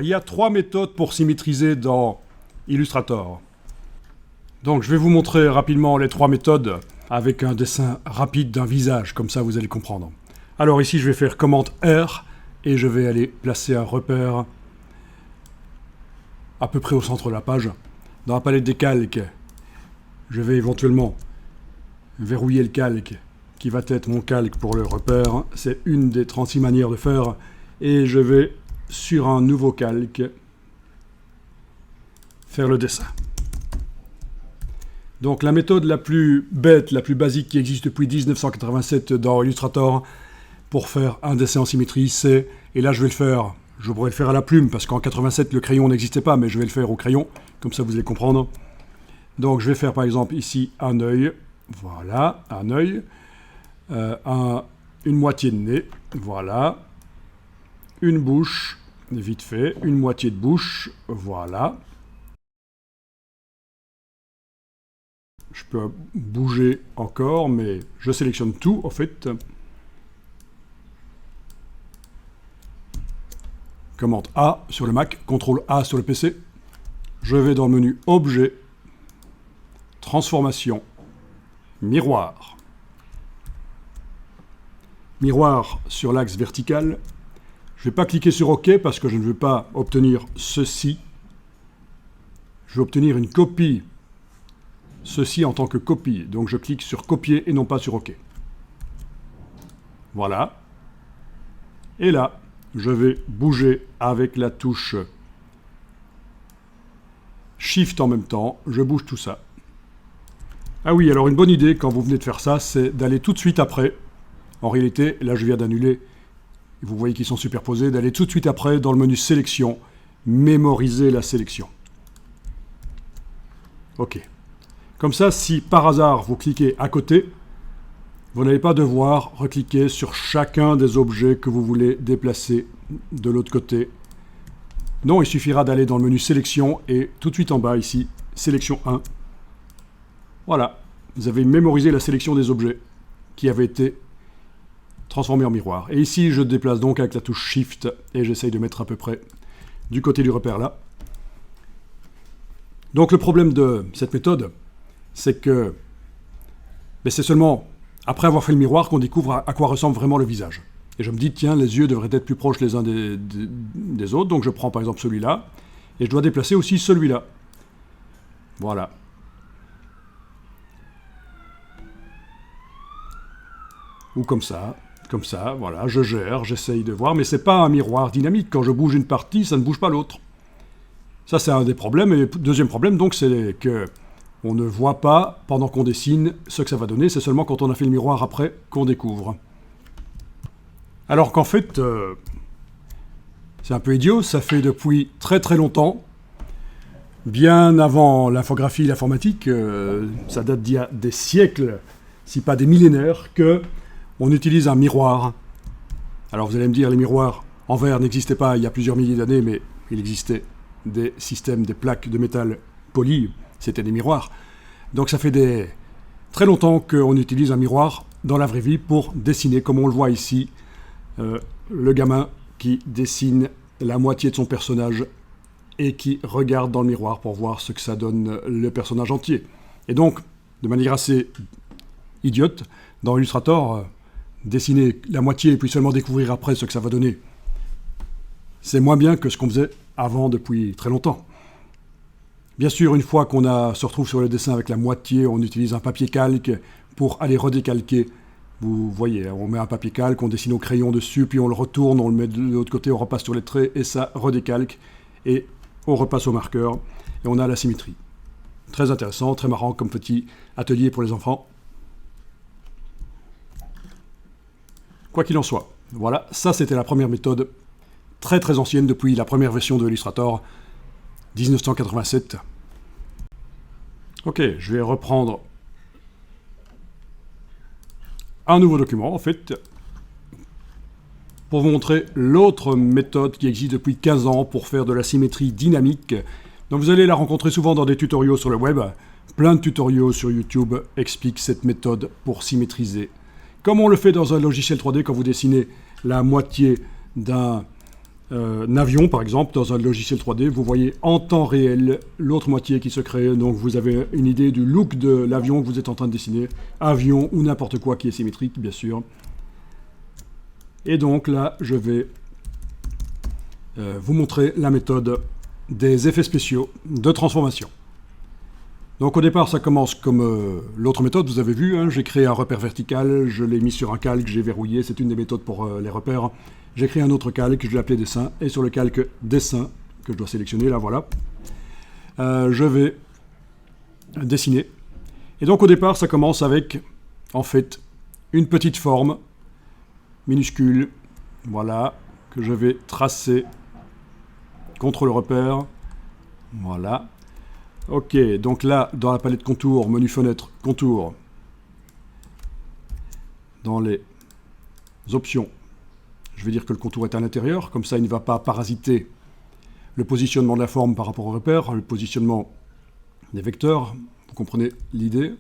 Il y a 3 méthodes pour symétriser dans Illustrator. Donc je vais vous montrer rapidement les 3 méthodes avec un dessin rapide d'un visage, comme ça vous allez comprendre. Alors ici je vais faire commande R et je vais aller placer un repère à peu près au centre de la page. Dans la palette des calques, je vais éventuellement verrouiller le calque qui va être mon calque pour le repère. C'est une des 36 manières de faire et je vais sur un nouveau calque faire le dessin. Donc la méthode la plus bête, la plus basique qui existe depuis 1987 dans Illustrator pour faire un dessin en symétrie, c'est, et là je vais le faire, je pourrais le faire à la plume parce qu'en 87 le crayon n'existait pas, mais je vais le faire au crayon, comme ça vous allez comprendre. Donc je vais faire par exemple ici un œil, voilà, un œil, une moitié de nez, voilà, une bouche, vite fait, une moitié de bouche, voilà. Je peux bouger encore, mais je sélectionne tout, en fait. Commande A sur le Mac, CTRL A sur le PC. Je vais dans le menu Objet, Transformation, Miroir. Miroir sur l'axe vertical. Je ne vais pas cliquer sur OK parce que je ne veux pas obtenir ceci. Je vais obtenir une copie. Ceci en tant que copie. Donc je clique sur copier et non pas sur OK. Voilà. Et là, je vais bouger avec la touche Shift en même temps. Je bouge tout ça. Ah oui, alors une bonne idée quand vous venez de faire ça, c'est d'aller tout de suite après. En réalité, là je viens d'annuler. Vous voyez qu'ils sont superposés. D'aller tout de suite après dans le menu Sélection, mémoriser la sélection. OK. Comme ça, si par hasard vous cliquez à côté, vous n'allez pas devoir recliquer sur chacun des objets que vous voulez déplacer de l'autre côté. Non, il suffira d'aller dans le menu Sélection et tout de suite en bas ici, Sélection 1. Voilà, vous avez mémorisé la sélection des objets qui avaient été transformés en miroir. Et ici, je déplace donc avec la touche Shift et j'essaye de mettre à peu près du côté du repère là. Donc le problème de cette méthode, c'est que c'est seulement après avoir fait le miroir qu'on découvre à quoi ressemble vraiment le visage. Et je me dis, tiens, les yeux devraient être plus proches les uns des autres, donc je prends par exemple celui-là, et je dois déplacer aussi celui-là. Voilà. Ou comme ça, voilà, je gère, j'essaye de voir, mais c'est pas un miroir dynamique. Quand je bouge une partie, ça ne bouge pas l'autre. Ça, c'est un des problèmes. Et le deuxième problème, donc, c'est que on ne voit pas, pendant qu'on dessine, ce que ça va donner. C'est seulement quand on a fait le miroir après qu'on découvre. Alors qu'en fait, c'est un peu idiot. Ça fait depuis très très longtemps, bien avant l'infographie et l'informatique, ça date d'il y a des siècles, si pas des millénaires, qu'on utilise un miroir. Alors vous allez me dire, les miroirs en verre n'existaient pas il y a plusieurs milliers d'années, mais il existait des systèmes, des plaques de métal polies. C'était des miroirs. Donc ça fait très longtemps qu'on utilise un miroir dans la vraie vie pour dessiner, comme on le voit ici, le gamin qui dessine la moitié de son personnage et qui regarde dans le miroir pour voir ce que ça donne le personnage entier. Et donc, de manière assez idiote, dans Illustrator, dessiner la moitié et puis seulement découvrir après ce que ça va donner, c'est moins bien que ce qu'on faisait avant depuis très longtemps. Bien sûr, une fois qu'on se retrouve sur le dessin avec la moitié, on utilise un papier calque pour aller redécalquer. Vous voyez, on met un papier calque, on dessine au crayon dessus, puis on le retourne, on le met de l'autre côté, on repasse sur les traits, et ça redécalque, et on repasse au marqueur, et on a la symétrie. Très intéressant, très marrant comme petit atelier pour les enfants. Quoi qu'il en soit, voilà, ça c'était la première méthode, très très ancienne depuis la première version de Illustrator, 1987. Ok, je vais reprendre un nouveau document, en fait, pour vous montrer l'autre méthode qui existe depuis 15 ans pour faire de la symétrie dynamique. Donc vous allez la rencontrer souvent dans des tutoriaux sur le web. Plein de tutoriaux sur YouTube expliquent cette méthode pour symétriser. Comme on le fait dans un logiciel 3D quand vous dessinez la moitié d'un avion, par exemple, dans un logiciel 3D, vous voyez en temps réel l'autre moitié qui se crée. Donc vous avez une idée du look de l'avion que vous êtes en train de dessiner. Avion ou n'importe quoi qui est symétrique, bien sûr. Et donc là, je vais vous montrer la méthode des effets spéciaux de transformation. Donc au départ, ça commence comme l'autre méthode, vous avez vu, hein, j'ai créé un repère vertical, je l'ai mis sur un calque, j'ai verrouillé, c'est une des méthodes pour les repères. J'ai créé un autre calque, je l'ai appelé dessin, et sur le calque dessin, que je dois sélectionner, là voilà, je vais dessiner. Et donc au départ, ça commence avec, en fait, une petite forme minuscule, voilà, que je vais tracer contre le repère, voilà. Ok, donc là, dans la palette contour, menu fenêtre, contour, dans les options, je vais dire que le contour est à l'intérieur, comme ça il ne va pas parasiter le positionnement de la forme par rapport au repère, le positionnement des vecteurs, vous comprenez l'idée?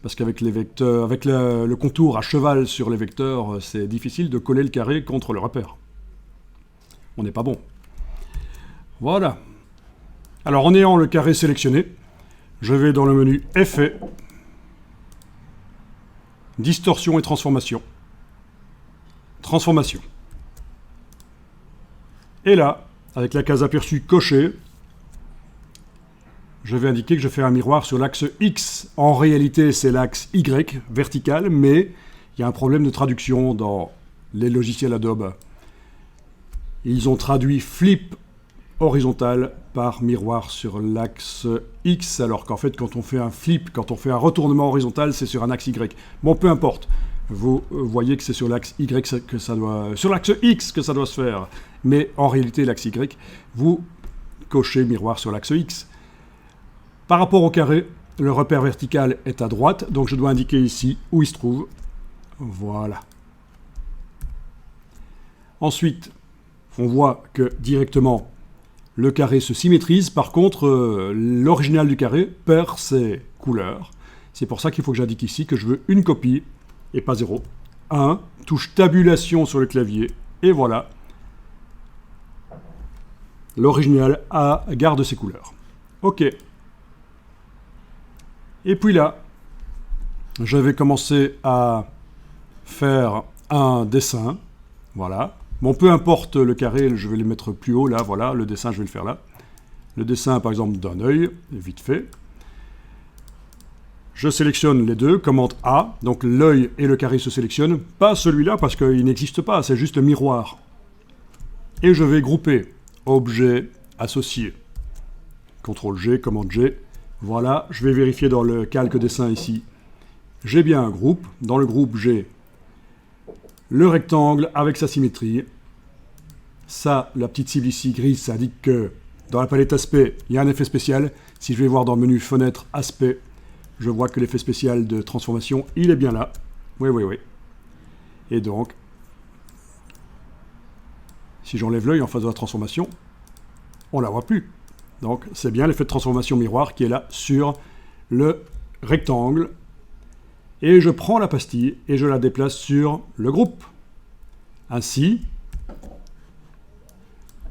Parce qu'avec les vecteurs, avec le contour à cheval sur les vecteurs, c'est difficile de coller le carré contre le repère. On n'est pas bon. Voilà. Alors en ayant le carré sélectionné, je vais dans le menu Effets, Distorsion et Transformation. Transformation. Et là, avec la case aperçue cochée, je vais indiquer que je fais un miroir sur l'axe X. En réalité, c'est l'axe Y, vertical, mais il y a un problème de traduction dans les logiciels Adobe. Ils ont traduit flip horizontal par miroir sur l'axe X, alors qu'en fait, quand on fait un flip, quand on fait un retournement horizontal, c'est sur un axe Y. Bon, peu importe. Vous voyez que c'est sur l'axe Y que ça doit... sur l'axe X que ça doit se faire. Mais en réalité, l'axe Y, vous cochez miroir sur l'axe X. Par rapport au carré, le repère vertical est à droite, donc je dois indiquer ici où il se trouve. Voilà. Ensuite, on voit que directement, le carré se symétrise. Par contre, l'original du carré perd ses couleurs. C'est pour ça qu'il faut que j'indique ici que je veux une copie et pas 0. 1, touche tabulation sur le clavier, et voilà. L'original garde ses couleurs. OK. Et puis là, je vais commencer à faire un dessin. Voilà. Bon, peu importe le carré, je vais le mettre plus haut, là, voilà. Le dessin, je vais le faire là. Le dessin, par exemple, d'un œil, vite fait. Je sélectionne les deux, commande A, donc l'œil et le carré se sélectionnent. Pas celui-là, parce qu'il n'existe pas, c'est juste le miroir. Et je vais grouper objet, associé. CTRL-G, commande G. Voilà, je vais vérifier dans le calque dessin ici. J'ai bien un groupe. Dans le groupe, j'ai le rectangle avec sa symétrie. Ça, la petite cible ici grise, ça indique que dans la palette aspect, il y a un effet spécial. Si je vais voir dans le menu fenêtre aspect, je vois que l'effet spécial de transformation, il est bien là. Oui, oui, oui. Et donc, si j'enlève l'œil en face de la transformation, on ne la voit plus. Donc, c'est bien l'effet de transformation miroir qui est là sur le rectangle. Et je prends la pastille et je la déplace sur le groupe. Ainsi,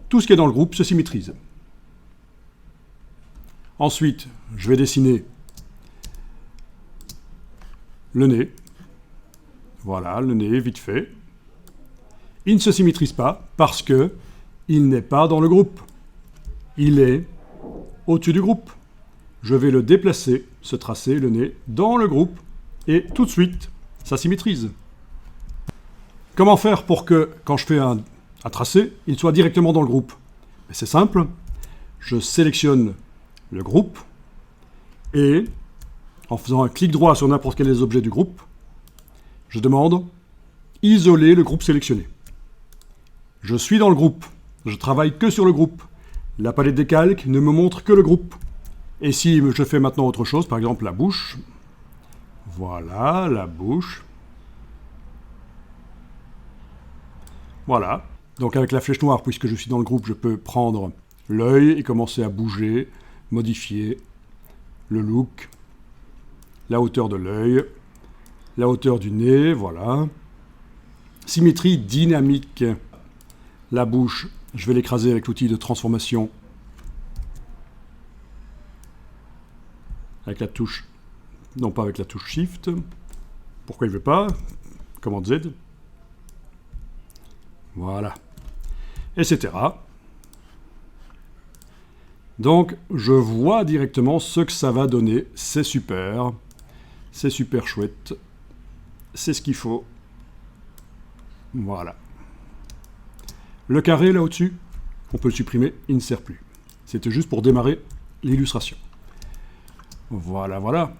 tout ce qui est dans le groupe se symétrise. Ensuite, je vais dessiner le nez. Voilà, le nez, vite fait. Il ne se symétrise pas parce que il n'est pas dans le groupe. Il est au-dessus du groupe. Je vais le déplacer, ce tracé, le nez, dans le groupe, et tout de suite, ça symétrise. Comment faire pour que, quand je fais un tracé, il soit directement dans le groupe? C'est simple, je sélectionne le groupe, et en faisant un clic droit sur n'importe quel des objets du groupe, je demande « Isoler le groupe sélectionné ». Je suis dans le groupe, je travaille que sur le groupe. La palette des calques ne me montre que le groupe. Et si je fais maintenant autre chose, par exemple la bouche, voilà, la bouche. Voilà. Donc avec la flèche noire, puisque je suis dans le groupe, je peux prendre l'œil et commencer à bouger, modifier le look, la hauteur de l'œil, la hauteur du nez, voilà. Symétrie dynamique. La bouche, je vais l'écraser avec l'outil de transformation. Avec la touche, non pas avec la touche Shift. Pourquoi il ne veut pas? Commande Z. Voilà. Etc. Donc, je vois directement ce que ça va donner. C'est super. C'est super chouette. C'est ce qu'il faut. Voilà. Le carré, là au-dessus, on peut le supprimer, il ne sert plus. C'était juste pour démarrer l'illustration. Voilà, voilà.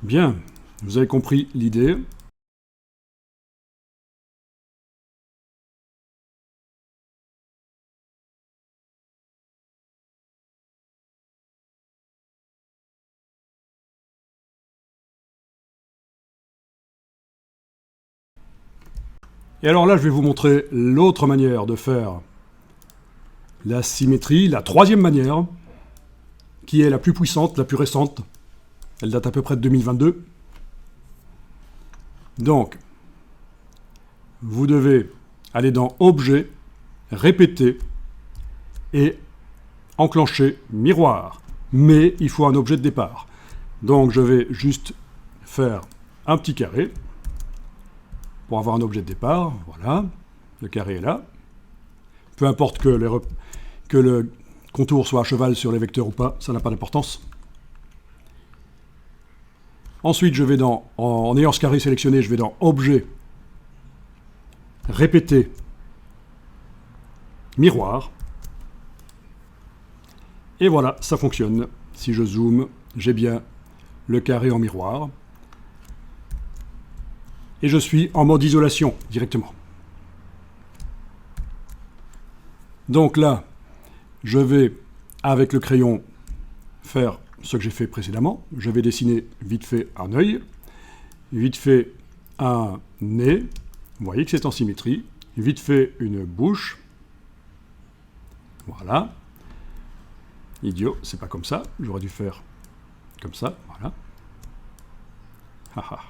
Bien, vous avez compris l'idée. Et alors là, je vais vous montrer l'autre manière de faire la symétrie, la troisième manière, qui est la plus puissante, la plus récente. Elle date à peu près de 2022. Donc, vous devez aller dans Objet, Répéter et enclencher Miroir. Mais il faut un objet de départ. Donc, je vais juste faire un petit carré pour avoir un objet de départ. Voilà, le carré est là. Peu importe que le contour soit à cheval sur les vecteurs ou pas, ça n'a pas d'importance. Ensuite, je vais en ayant ce carré sélectionné, je vais dans Objet, Répéter, Miroir. Et voilà, ça fonctionne. Si je zoome, j'ai bien le carré en miroir. Et je suis en mode isolation directement. Donc là, je vais, avec le crayon, faire ce que j'ai fait précédemment. Je vais dessiner vite fait un œil, vite fait un nez. Vous voyez que c'est en symétrie. Vite fait une bouche. Voilà. Idiot, c'est pas comme ça. J'aurais dû faire comme ça. Voilà. Haha.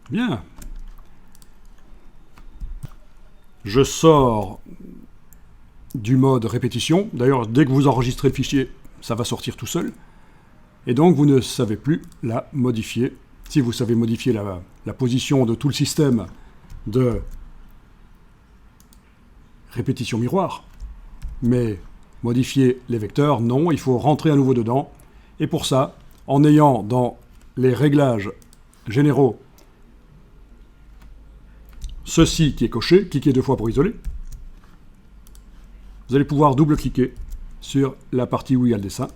Bien. Je sors du mode répétition. D'ailleurs, dès que vous enregistrez le fichier, ça va sortir tout seul. Et donc, vous ne savez plus la modifier. Si vous savez modifier la position de tout le système de répétition miroir, mais modifier les vecteurs, non, il faut rentrer à nouveau dedans. Et pour ça, en ayant dans les réglages généraux ceci qui est coché, cliquez 2 fois pour isoler, vous allez pouvoir double-cliquer sur la partie où il y a le dessin,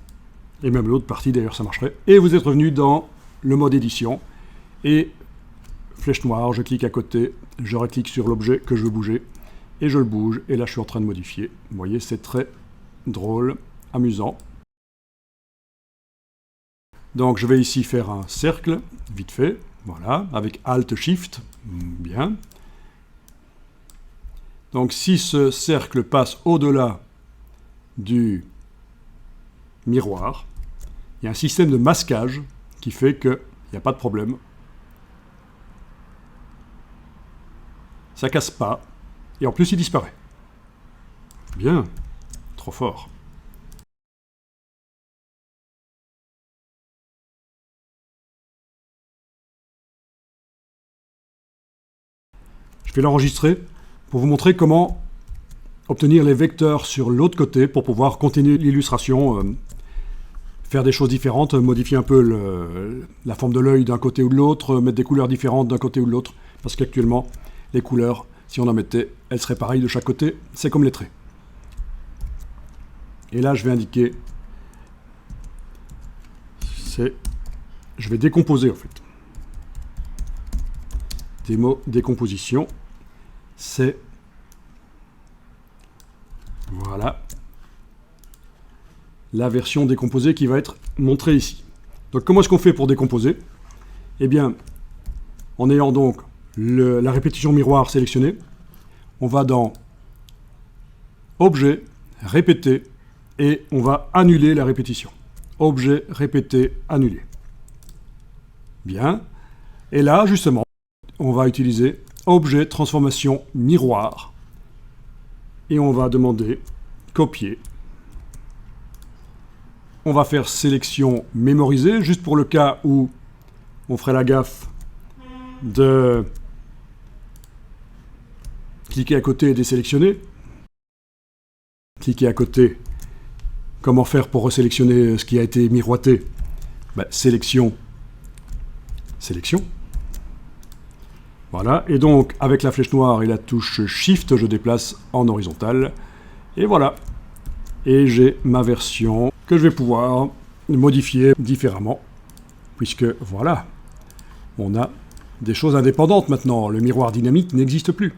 et même l'autre partie d'ailleurs ça marcherait, et vous êtes revenu dans le mode édition, et flèche noire, je clique à côté, je reclique sur l'objet que je veux bouger, et je le bouge, et là je suis en train de modifier. Vous voyez, c'est très drôle, amusant. Donc je vais ici faire un cercle, vite fait, voilà, avec Alt-Shift, bien. Donc si ce cercle passe au-delà du miroir, il y a un système de masquage qui fait qu'il n'y a pas de problème. Ça casse pas, et en plus il disparaît. Bien, trop fort. Je vais l'enregistrer pour vous montrer comment obtenir les vecteurs sur l'autre côté pour pouvoir continuer l'illustration, faire des choses différentes, modifier un peu la forme de l'œil d'un côté ou de l'autre, mettre des couleurs différentes d'un côté ou de l'autre, parce qu'actuellement, les couleurs, si on en mettait, elles seraient pareilles de chaque côté, c'est comme les traits. Et là, je vais indiquer, je vais décomposer en fait. Décomposition, c'est, voilà, la version décomposée qui va être montrée ici. Donc comment est-ce qu'on fait pour décomposer? Eh bien, en ayant donc la répétition miroir sélectionnée, on va dans Objet, Répéter, et on va annuler la répétition. objet répété annulé. Bien. Et là, justement, on va utiliser objet transformation miroir. Et on va demander copier. On va faire sélection mémorisée, juste pour le cas où on ferait la gaffe de cliquer à côté et désélectionner. Cliquer à côté. Comment faire pour resélectionner ce qui a été miroité? Sélection. Sélection. Voilà. Et donc, avec la flèche noire et la touche Shift, je déplace en horizontal. Et voilà. Et j'ai ma version que je vais pouvoir modifier différemment. Puisque, voilà, on a des choses indépendantes maintenant. Le miroir dynamique n'existe plus.